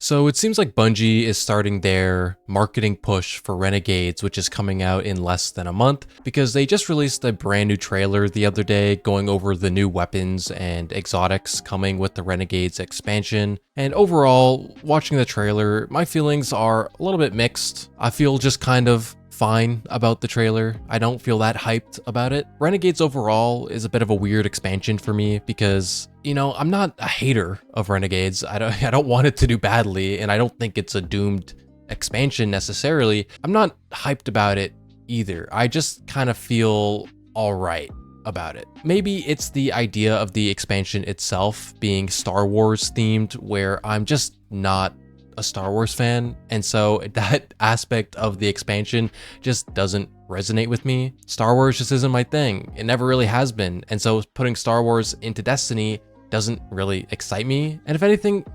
So it seems like Bungie is starting their marketing push for Renegades, which is coming out in less than a month, because they just released a brand new trailer the other day going over the new weapons and exotics coming with the Renegades expansion. And overall, watching the trailer, my feelings are a little bit mixed. I feel just kind of fine about the trailer. I don't feel that hyped about it. Renegades overall is a bit of a weird expansion for me because, you know, I'm not a hater of Renegades. I don't want it to do badly, and I don't think it's a doomed expansion necessarily. I'm not hyped about it either. I just kind of feel all right about it. Maybe it's the idea of the expansion itself being Star Wars themed, where I'm just not a Star Wars fan, and so that aspect of the expansion just doesn't resonate with me. Star Wars just isn't my thing. It never really has been, and so putting Star Wars into Destiny doesn't really excite me. And if anything,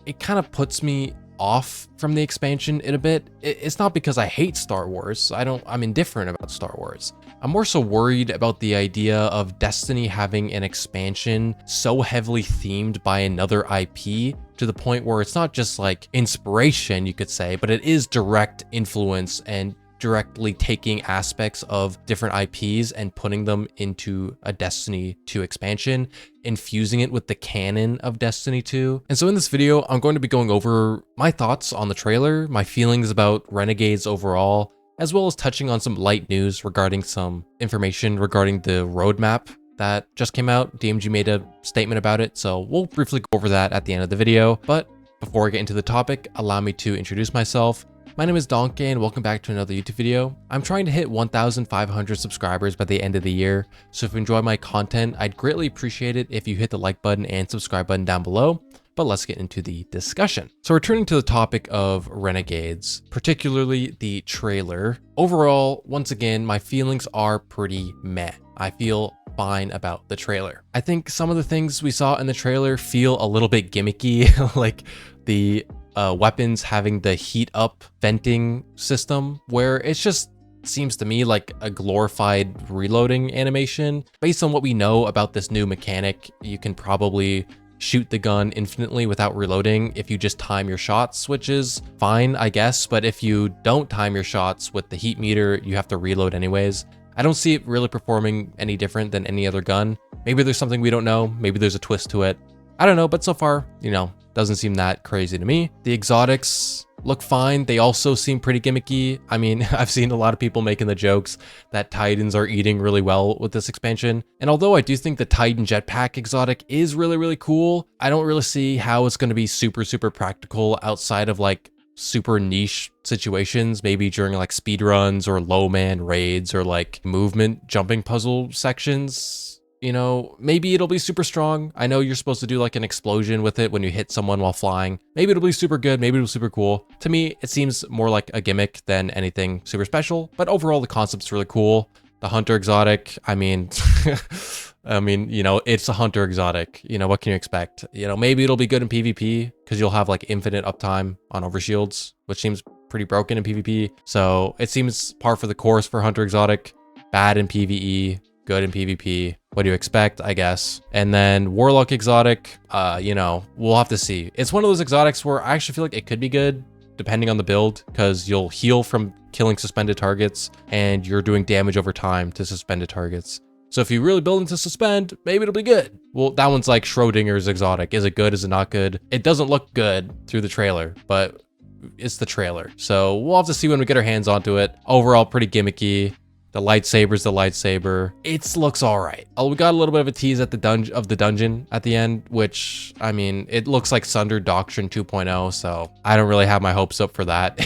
it kind of puts me off from the expansion in a bit. It's not because I hate Star Wars. I'm indifferent about Star Wars. I'm more so worried about the idea of Destiny having an expansion so heavily themed by another IP to the point where it's not just like inspiration, you could say, but it is direct influence and directly taking aspects of different IPs and putting them into a Destiny 2 expansion, infusing it with the canon of Destiny 2. And so in this video, I'm going to be going over my thoughts on the trailer, my feelings about Renegades overall, as well as touching on some light news regarding some information regarding the roadmap that just came out. DMG made a statement about it, so we'll briefly go over that at the end of the video. But before I get into the topic, allow me to introduce myself. My name is Dankke, and welcome back to another YouTube video. I'm trying to hit 1,500 subscribers by the end of the year, so if you enjoy my content, I'd greatly appreciate it if you hit the like button and subscribe button down below. But let's get into the discussion. So returning to the topic of Renegades, particularly the trailer. Overall, once again, my feelings are pretty meh. I feel fine about the trailer. I think some of the things we saw in the trailer feel a little bit gimmicky, like the weapons having the heat up venting system, where it's just seems to me like a glorified reloading animation. Based on what we know about this new mechanic, you can probably shoot the gun infinitely without reloading if you just time your shots, which is fine, I guess. But if you don't time your shots with the heat meter, you have to reload anyways. I don't see it really performing any different than any other gun. Maybe there's something we don't know. Maybe there's a twist to it. I don't know, but so far, you know, doesn't seem that crazy to me. The exotics look fine. They also seem pretty gimmicky. I mean, I've seen a lot of people making the jokes that Titans are eating really well with this expansion. And although I do think the Titan jetpack exotic is really, really cool, I don't really see how it's going to be super, super practical outside of like super niche situations, maybe during like speed runs or low man raids or like movement jumping puzzle sections. You know, maybe it'll be super strong. I know you're supposed to do like an explosion with it when you hit someone while flying. Maybe it'll be super good. Maybe it'll be super cool. To me, it seems more like a gimmick than anything super special, but overall the concept's really cool. The Hunter exotic, I mean, you know, it's a Hunter exotic. You know, what can you expect? You know, maybe it'll be good in PvP because you'll have like infinite uptime on overshields, which seems pretty broken in PvP. So it seems par for the course for Hunter exotic, bad in PvE, good in PvP. What do you expect, I guess? And then Warlock exotic, you know, we'll have to see. It's one of those exotics where I actually feel like it could be good depending on the build, because you'll heal from killing suspended targets and you're doing damage over time to suspended targets. So if you really build into suspend, maybe it'll be good. Well, that one's like Schrodinger's exotic. Is it good? Is it not good? It doesn't look good through the trailer, but it's the trailer. So we'll have to see when we get our hands onto it. Overall, pretty gimmicky. The lightsaber's the lightsaber. It looks all right. Oh, we got a little bit of a tease at the dungeon at the end, which, I mean, it looks like Sunder Doctrine 2.0, so I don't really have my hopes up for that.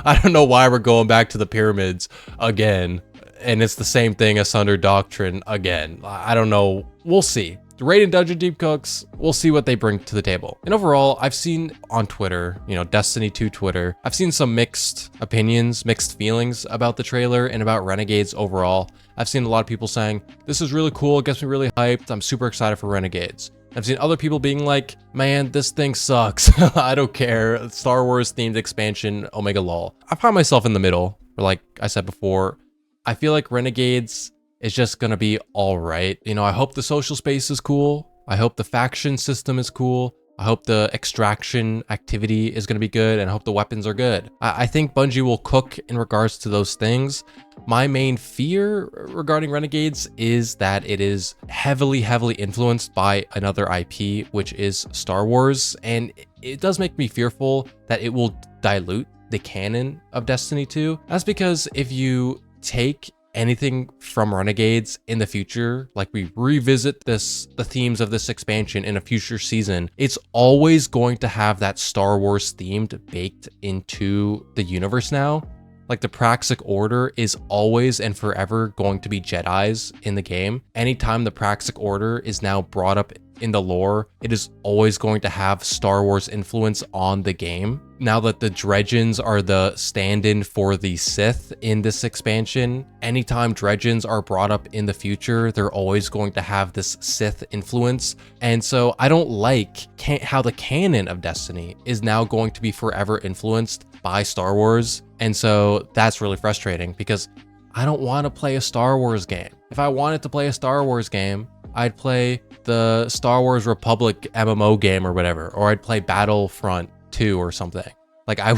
I don't know why we're going back to the pyramids again, and it's the same thing as Sunder Doctrine again. I don't know. We'll see. The Raid and Dungeon Deep Cooks, we'll see what they bring to the table. And overall, I've seen on Twitter, you know, Destiny 2 Twitter, I've seen some mixed opinions, mixed feelings about the trailer and about Renegades overall. I've seen a lot of people saying, this is really cool, it gets me really hyped, I'm super excited for Renegades. I've seen other people being like, man, this thing sucks. I don't care. Star Wars themed expansion, Omega lol. I find myself in the middle, where like I said before, I feel like Renegades is just gonna be all right. You know, I hope the social space is cool. I hope the faction system is cool. I hope the extraction activity is going to be good, and I hope the weapons are good. I think Bungie will cook in regards to those things. My main fear regarding Renegades is that it is heavily influenced by another IP, which is Star Wars, and it does make me fearful that it will dilute the canon of Destiny 2. That's because if you take anything from Renegades in the future, like we revisit the themes of this expansion in a future season, it's always going to have that Star Wars themed baked into the universe now. Like the Praxic Order is always and forever going to be Jedis in the game. Anytime the Praxic Order is now brought up in the lore, it is always going to have Star Wars influence on the game. Now that the Dredgens are the stand-in for the Sith in this expansion, anytime Dredgens are brought up in the future, they're always going to have this Sith influence. And so I don't like how the canon of Destiny is now going to be forever influenced by Star Wars. And so that's really frustrating because I don't want to play a Star Wars game. If I wanted to play a Star Wars game, I'd play the Star Wars Republic MMO game or whatever, or I'd play Battlefront 2 or something. Like I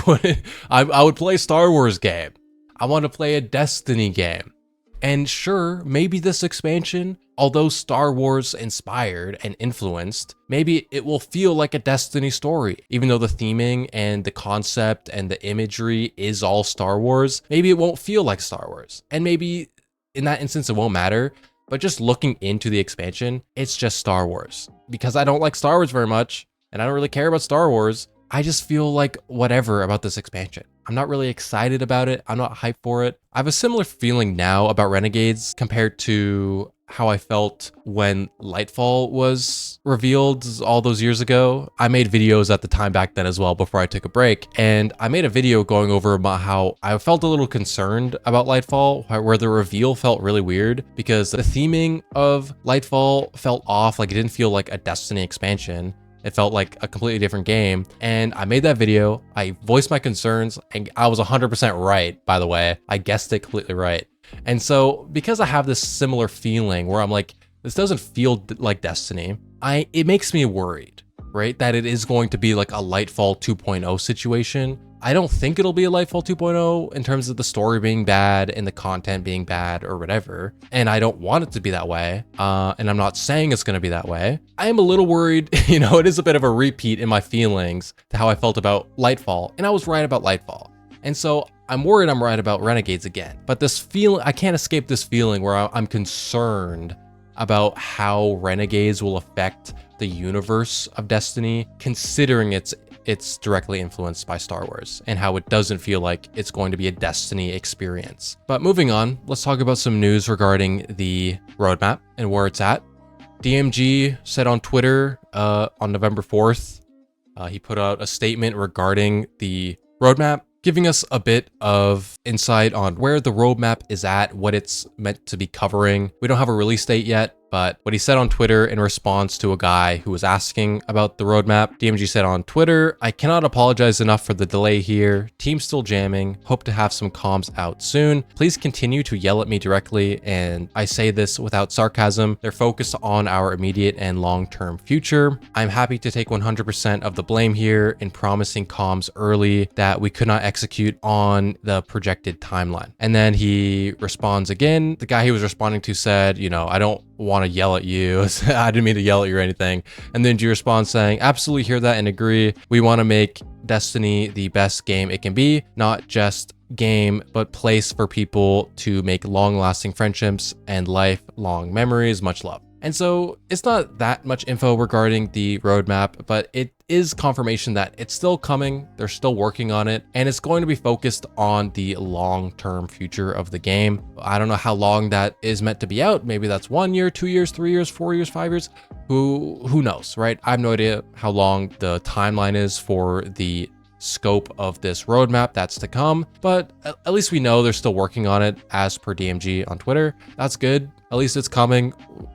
would play Star Wars game. I want to play a Destiny game. And sure, maybe this expansion, although Star Wars inspired and influenced, maybe it will feel like a Destiny story. Even though the theming and the concept and the imagery is all Star Wars, maybe it won't feel like Star Wars. And maybe in that instance, it won't matter. But just looking into the expansion, it's just Star Wars. Because I don't like Star Wars very much, and I don't really care about Star Wars, I just feel like whatever about this expansion. I'm not really excited about it. I'm not hyped for it. I have a similar feeling now about Renegades compared to how I felt when Lightfall was revealed all those years ago. I made videos at the time back then as well before I took a break. And I made a video going over about how I felt a little concerned about Lightfall, where the reveal felt really weird because the theming of Lightfall felt off. Like it didn't feel like a Destiny expansion. It felt like a completely different game. And I made that video. I voiced my concerns and I was 100% right, by the way. I guessed it completely right. And so because I have this similar feeling where I'm like, this doesn't feel like Destiny, it makes me worried, right? That it is going to be like a Lightfall 2.0 situation. I don't think it'll be a Lightfall 2.0 in terms of the story being bad and the content being bad or whatever. And I don't want it to be that way. And I'm not saying it's going to be that way. I am a little worried, it is a bit of a repeat in my feelings to how I felt about Lightfall. And I was right about Lightfall. And so I'm worried I'm right about Renegades again. But this feeling, I can't escape this feeling where I'm concerned about how Renegades will affect the universe of Destiny, considering it's directly influenced by Star Wars and how it doesn't feel like it's going to be a Destiny experience. But moving on, let's talk about some news regarding the roadmap and where it's at. DMG said on Twitter on November 4th, he put out a statement regarding the roadmap, giving us a bit of insight on where the roadmap is at, what it's meant to be covering. We don't have a release date yet, but what he said on Twitter in response to a guy who was asking about the roadmap, DMG said on Twitter, "I cannot apologize enough for the delay here. Team's still jamming. Hope to have some comms out soon. Please continue to yell at me directly, and I say this without sarcasm. They're focused on our immediate and long-term future. I'm happy to take 100% of the blame here in promising comms early that we could not execute on the projected timeline." And then he responds again. The guy he was responding to said, I don't want to yell at you. I didn't mean to yell at you or anything. And then G responds saying, "Absolutely hear that and agree. We want to make Destiny the best game it can be, not just game, but place for people to make long-lasting friendships and lifelong memories. Much love." And so it's not that much info regarding the roadmap, but it is confirmation that it's still coming. They're still working on it, and it's going to be focused on the long-term future of the game. I don't know how long that is meant to be out. Maybe that's 1 year, 2 years, 3 years, 4 years, 5 years. Who knows, right? I have no idea how long the timeline is for the scope of this roadmap that's to come, but at least we know they're still working on it as per DMG on Twitter. That's good. At least it's coming.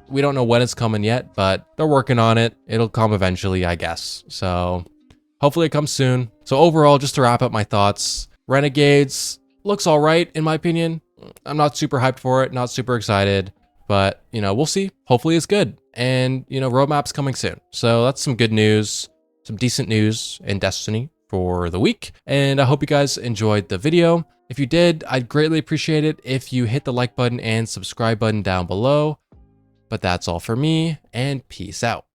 We don't know when it's coming yet, but they're working on it. It'll come eventually, I guess. So hopefully it comes soon. So overall, just to wrap up my thoughts, Renegades looks all right in my opinion. I'm not super hyped for it, not super excited, but we'll see. Hopefully it's good. And roadmap's coming soon. So that's some good news. some decent news in Destiny for the week. And I hope you guys enjoyed the video. If you did, I'd greatly appreciate it if you hit the like button and subscribe button down below. But that's all for me, and peace out.